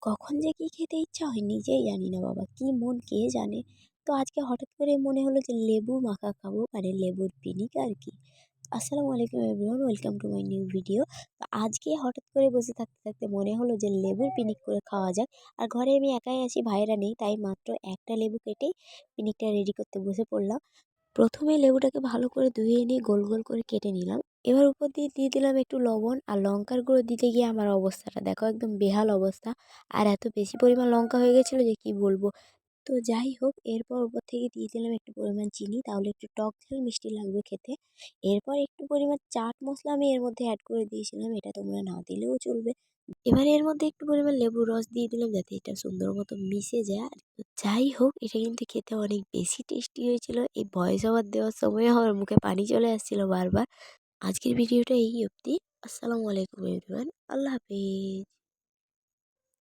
কখন যে কি খেতে ইচ্ছা হয় নিজেই জানি না বাবা, কি মন কে জানে। তো আজকে হঠাৎ করে মনে হলো যে লেবু মাখা খাবো, মানে লেবুর পিনিক আর কি। আসসালামু আলাইকুম everyone, welcome to my new video. তো আজকে হঠাৎ করে বসে থাকতে থাকতে মনে হলো যে লেবুর পিনিক করে খাওয়া যাক। আর ঘরে আমি একাই আছি, ভাইরা নেই, তাই মাত্র একটা লেবু কেটেই পিনিকটা রেডি করতে বসে পড়লাম। প্রথমে লেবুটাকে ভালো করে ধুয়ে নিয়ে গোল গোল করে কেটে নিলাম। এবার উপর দিয়ে দিয়ে দিলাম একটু লবণ আর লঙ্কার গুঁড়ো। দিতে গিয়ে আমার অবস্থাটা দেখো, একদম বেহাল অবস্থা। আর এত বেশি পরিমাণ লঙ্কা হয়ে গেছিলো যে কি বলবো। তো যাই হোক, এরপর উপর থেকে দিয়ে দিলাম একটু পরিমাণ চিনি, তাহলে একটু টক ঝাল মিষ্টি লাগবে খেতে। এরপর একটু পরিমাণ চাট মশলা আমি এর মধ্যে অ্যাড করে দিয়েছিলাম, এটা তোমরা না দিলেও চলবে। এবারে এর মধ্যে একটু পরিমাণ লেবুর রস দিয়ে দিলাম যাতে এটা সুন্দর মতো মিশে যায়। আর যাই হোক, এটা কিন্তু খেতে অনেক বেশি টেস্টি হয়েছিল। এই ভয়েস ওভার দেওয়ার সময় আমার মুখে পানি চলে আসছিল বারবার। আজকের ভিডিওটা এই অবধি। আসসালামু আলাইকুম এভরিওয়ান, আল্লাহ হাফেজ।